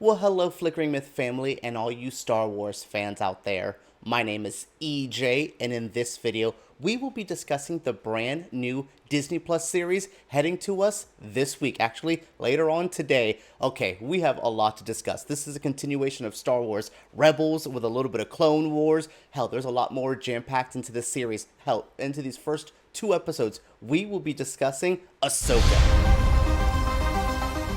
Well, hello, Flickering Myth family, and all you Star Wars fans out there. My name is EJ, and in this video, we will be discussing the brand new Disney Plus series heading to us this week, actually, later on today. Okay, we have a lot to discuss. This is a continuation of Star Wars Rebels with a little bit of Clone Wars. Hell, there's a lot more jam-packed into this series. Hell, into these first two episodes, we will be discussing Ahsoka.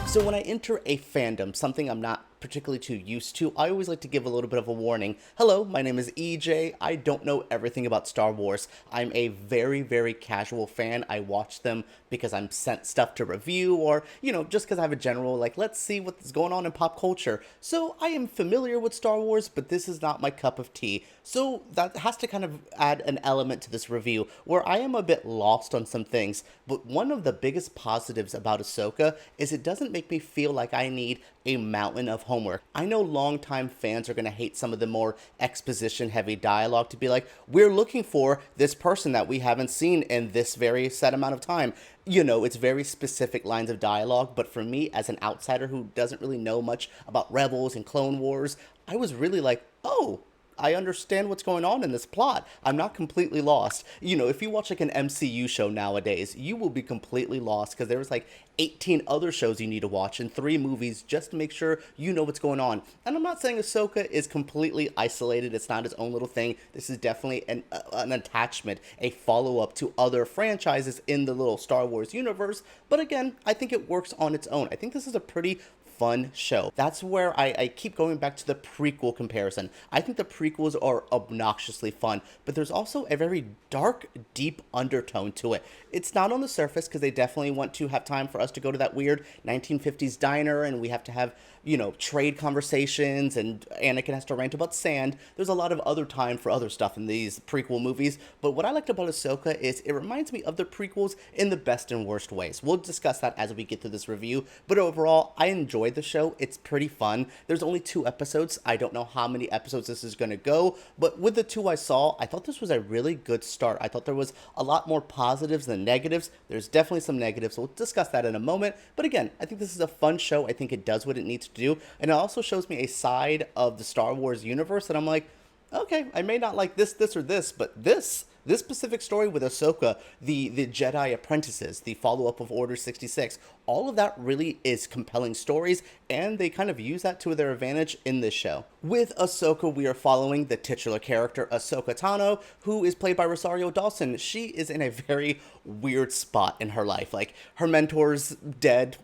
So when I enter a fandom, something I'm not particularly too used to, I always like to give a little bit of a warning. Hello, my name is EJ. I don't know everything about Star Wars. I'm a very, very casual fan. I watch them because I'm sent stuff to review or, just because I have a general, let's see what's going on in pop culture. So I am familiar with Star Wars, but this is not my cup of tea. So that has to kind of add an element to this review where I am a bit lost on some things. But one of the biggest positives about Ahsoka is it doesn't make me feel like I need a mountain of homework. I know longtime fans are going to hate some of the more exposition-heavy dialogue to be like, we're looking for this person that we haven't seen in this very set amount of time. It's very specific lines of dialogue, but for me, as an outsider who doesn't really know much about Rebels and Clone Wars, I was really like, oh, I understand what's going on in this plot. I'm not completely lost. If you watch an MCU show nowadays, you will be completely lost because there's 18 other shows you need to watch and 3 movies just to make sure you know what's going on. And I'm not saying Ahsoka is completely isolated. It's not its own little thing. This is definitely an attachment, a follow-up to other franchises in the little Star Wars universe. But again, I think it works on its own. I think this is a pretty fun show. That's where I keep going back to the prequel comparison. I think the prequels are obnoxiously fun, but there's also a very dark, deep undertone to it. It's not on the surface because they definitely want to have time for us to go to that weird 1950s diner and we have to have, trade conversations and Anakin has to rant about sand. There's a lot of other time for other stuff in these prequel movies, but what I liked about Ahsoka is it reminds me of the prequels in the best and worst ways. We'll discuss that as we get through this review, but overall, I enjoyed the show. It's pretty fun. There's only 2 episodes. I don't know how many episodes this is going to go, but with the 2 I saw, I thought this was a really good start. I thought there was a lot more positives than negatives. There's definitely some negatives. We'll discuss that in a moment, but again, I think this is a fun show. I think it does what it needs to do, and it also shows me a side of the Star Wars universe that I'm like, okay, I may not like this, or this, but this specific story with Ahsoka, the Jedi apprentices, the follow-up of Order 66, all of that really is compelling stories, and they kind of use that to their advantage in this show. With Ahsoka, we are following the titular character, Ahsoka Tano, who is played by Rosario Dawson. She is in a very weird spot in her life. Her mentor's dead,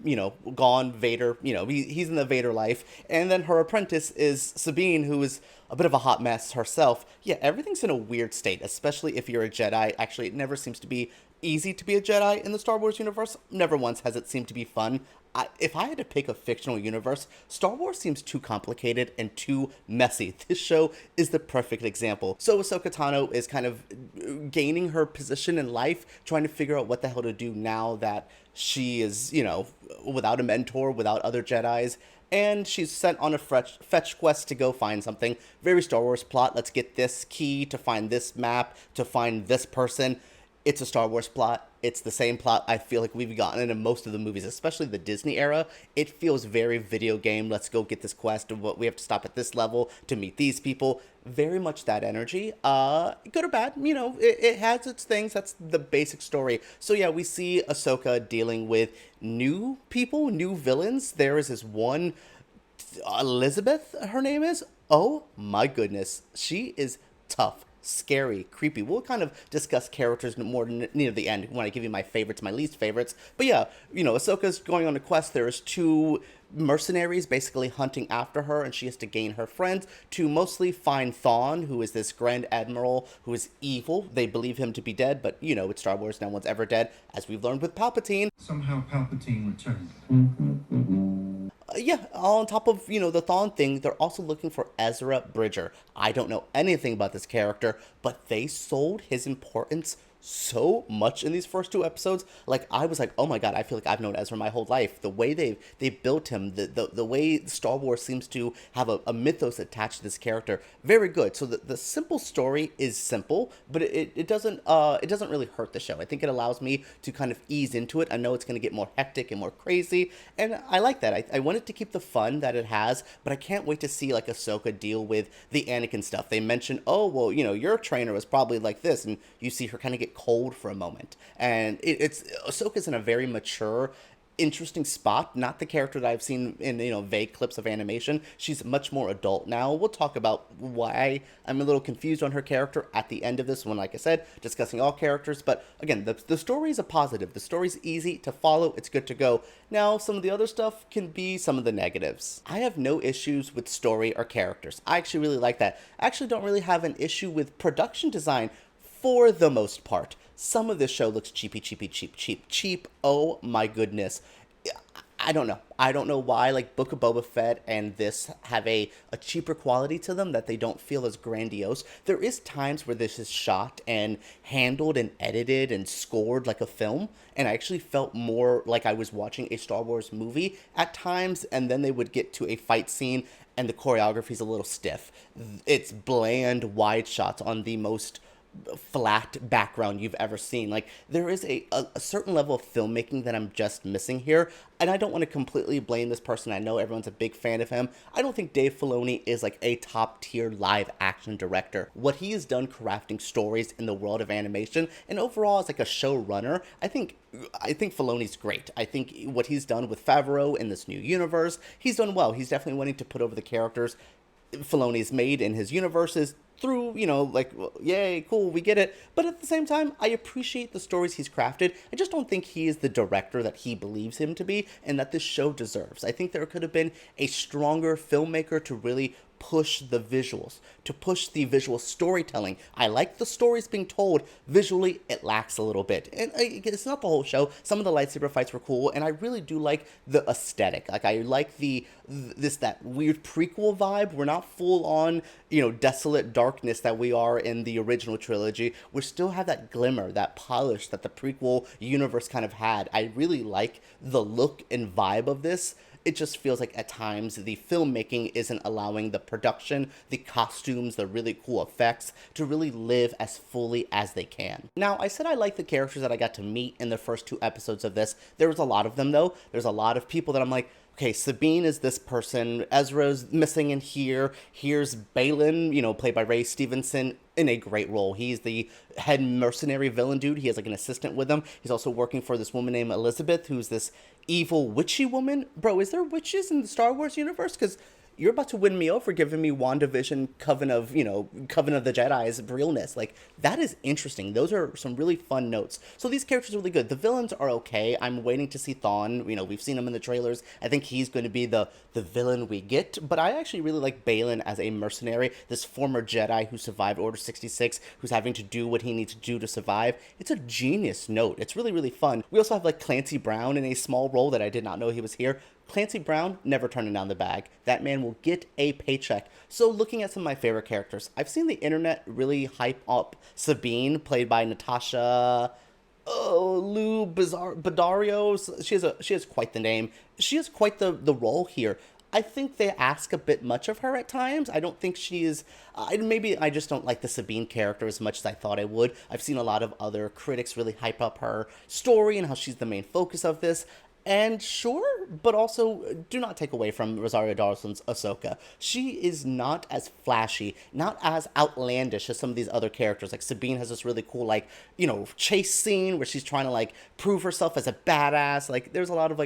gone, Vader, he's in the Vader life, and then her apprentice is Sabine, who is a bit of a hot mess herself. Yeah, everything's in a weird state, especially if you're a Jedi. Actually, it never seems to be easy to be a Jedi in the Star Wars universe. Never once has it seemed to be fun. If I had to pick a fictional universe, Star Wars seems too complicated and too messy. This show is the perfect example. So Ahsoka Tano is kind of gaining her position in life, trying to figure out what the hell to do now that she is, without a mentor, without other Jedis. And she's sent on a fetch quest to go find something. Very Star Wars plot. Let's get this key to find this map, to find this person. It's a Star Wars plot. It's the same plot I feel like we've gotten in most of the movies, especially the Disney era. It feels very video game. Let's go get this quest. We have to stop at this level to meet these people. Very much that energy. Good or bad, it has its things. That's the basic story. So yeah, we see Ahsoka dealing with new people, new villains. There is this one, Elsbeth, her name is. Oh my goodness. She is tough. Scary, creepy. We'll kind of discuss characters more near the end when I give you my favorites, my least favorites. But yeah, Ahsoka's going on a quest. There's 2 mercenaries basically hunting after her, and she has to gain her friends to mostly find Thrawn, who is this Grand Admiral who is evil. They believe him to be dead, but it's Star Wars, no one's ever dead, as we've learned with Palpatine. Somehow Palpatine returned. Yeah, on top of, the Thrawn thing, they're also looking for Ezra Bridger. I don't know anything about this character, but they sold his importance so much in these first 2 episodes. Like, I was like, oh my god, I feel like I've known Ezra my whole life. The way they built him, the way Star Wars seems to have a mythos attached to this character, very good. So the simple story is simple, but it doesn't really hurt the show. I think it allows me to kind of ease into it. I know it's going to get more hectic and more crazy, and I like that. I want it to keep the fun that it has, but I can't wait to see like Ahsoka deal with the Anakin stuff. They mentioned, oh well, your trainer was probably like this, and you see her kind of get cold for a moment, and it's Ahsoka's in a very mature, interesting spot. Not the character that I've seen in vague clips of animation. She's much more adult now. We'll talk about why I'm a little confused on her character at the end of this one. Like I said, discussing all characters, but again, the story's a positive. The story's easy to follow. It's good to go. Now, some of the other stuff can be some of the negatives. I have no issues with story or characters. I actually really like that. I actually don't really have an issue with production design for the most part. Some of this show looks cheap. Oh my goodness. I don't know. I don't know why, like, Book of Boba Fett and this have a cheaper quality to them, that they don't feel as grandiose. There is times where this is shot and handled and edited and scored like a film, and I actually felt more like I was watching a Star Wars movie at times, and then they would get to a fight scene and the choreography's a little stiff. It's bland wide shots on the most flat background you've ever seen. Like, there is a certain level of filmmaking that I'm just missing here, and I don't want to completely blame this person. I know everyone's a big fan of him. I don't think Dave Filoni is like a top tier live action director. What he has done crafting stories in the world of animation and overall as like a showrunner, I think Filoni's great. I think what he's done with Favreau in this new universe, he's done well. He's definitely wanting to put over the characters Filoni's made in his universes through, like, well, yay, cool, we get it. But at the same time, I appreciate the stories he's crafted. I just don't think he is the director that he believes him to be and that this show deserves. I think there could have been a stronger filmmaker to really push the visuals, to push the visual storytelling. I like the stories being told. Visually, it lacks a little bit. And it's not the whole show. Some of the lightsaber fights were cool, and I really do like the aesthetic. Like, I like that weird prequel vibe. We're not full on, desolate darkness that we are in the original trilogy. We still have that glimmer, that polish that the prequel universe kind of had. I really like the look and vibe of this. It just feels like at times the filmmaking isn't allowing the production, the costumes, the really cool effects to really live as fully as they can. Now, I said I like the characters that I got to meet in the first 2 episodes of this. There was a lot of them, though. There's a lot of people that I'm like, okay, Sabine is this person, Ezra's missing in here, here's Baylan, played by Ray Stevenson, in a great role. He's the head mercenary villain dude. He has like an assistant with him. He's also working for this woman named Elsbeth, who's this evil witchy woman. Bro, is there witches in the Star Wars universe? Because you're about to win me over giving me WandaVision Coven of the Jedi's realness. Like, that is interesting. Those are some really fun notes. So these characters are really good. The villains are okay. I'm waiting to see Thrawn. We've seen him in the trailers. I think he's going to be the villain we get. But I actually really like Baylan as a mercenary, this former Jedi who survived Order 66, who's having to do what he needs to do to survive. It's a genius note. It's really, really fun. We also have like Clancy Brown in a small role that I did not know he was here. Clancy Brown, never turning down the bag. That man will get a paycheck. So looking at some of my favorite characters, I've seen the internet really hype up Sabine, played by Natasha Lou Badario. She has quite the name. She has quite the role here. I think they ask a bit much of her at times. I don't think she is... maybe I just don't like the Sabine character as much as I thought I would. I've seen a lot of other critics really hype up her story and how she's the main focus of this. And sure, but also do not take away from Rosario Dawson's Ahsoka. She is not as flashy, not as outlandish as some of these other characters. Like, Sabine has this really cool, chase scene where she's trying to, prove herself as a badass. Like, there's a lot of,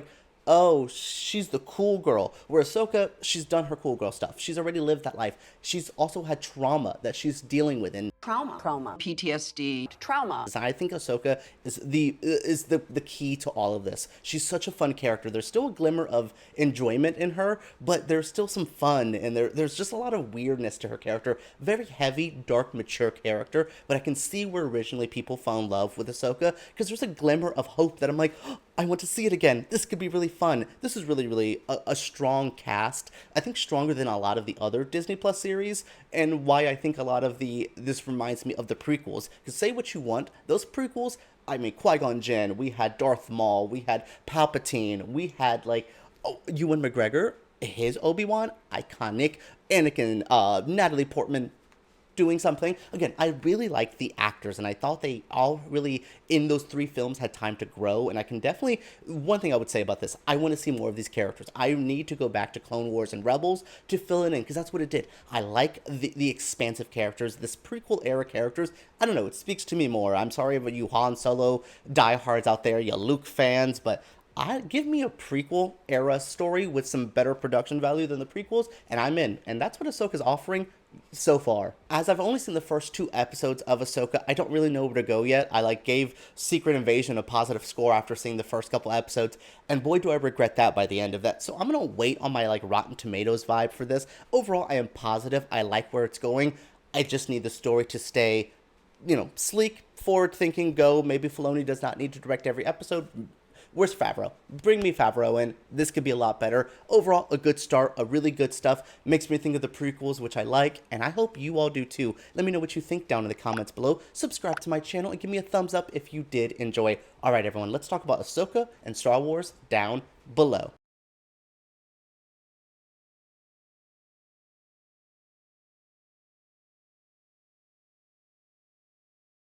oh, she's the cool girl. Where Ahsoka, she's done her cool girl stuff. She's already lived that life. She's also had trauma that she's dealing with. And Trauma. PTSD. Trauma. I think Ahsoka is the key to all of this. She's such a fun character. There's still a glimmer of enjoyment in her, but there's still some fun, and there's just a lot of weirdness to her character. Very heavy, dark, mature character, but I can see where originally people fell in love with Ahsoka, because there's a glimmer of hope that I'm like, oh, I want to see it again. This could be really fun. This is really a strong cast. I think stronger than a lot of the other Disney Plus series, and why I think a lot of this reminds me of the prequels. Because say what you want, those prequels, I mean, Qui-Gon Jinn, we had Darth Maul, we had Palpatine, we had, like, Ewan McGregor, his Obi-Wan, iconic, Anakin, Natalie Portman, doing something. Again, I really liked the actors, and I thought they all really, in those 3 films, had time to grow, and I can definitely, one thing I would say about this, I want to see more of these characters. I need to go back to Clone Wars and Rebels to fill it in, because that's what it did. I like the expansive characters, this prequel era characters. I don't know, it speaks to me more. I'm sorry about you Han Solo diehards out there, you Luke fans, but give me a prequel era story with some better production value than the prequels, and I'm in. And that's what Ahsoka's offering so far. As I've only seen the first 2 episodes of Ahsoka, I don't really know where to go yet. I gave Secret Invasion a positive score after seeing the first couple episodes, and boy do I regret that by the end of that. So I'm gonna wait on my Rotten Tomatoes vibe for this. Overall, I am positive. I like where it's going. I just need the story to stay, sleek, forward thinking, go. Maybe Filoni does not need to direct every episode. Where's Favreau? Bring me Favreau in. This could be a lot better. Overall, a good start, a really good stuff. Makes me think of the prequels, which I like, and I hope you all do too. Let me know what you think down in the comments below. Subscribe to my channel and give me a thumbs up if you did enjoy. All right, everyone, let's talk about Ahsoka and Star Wars down below.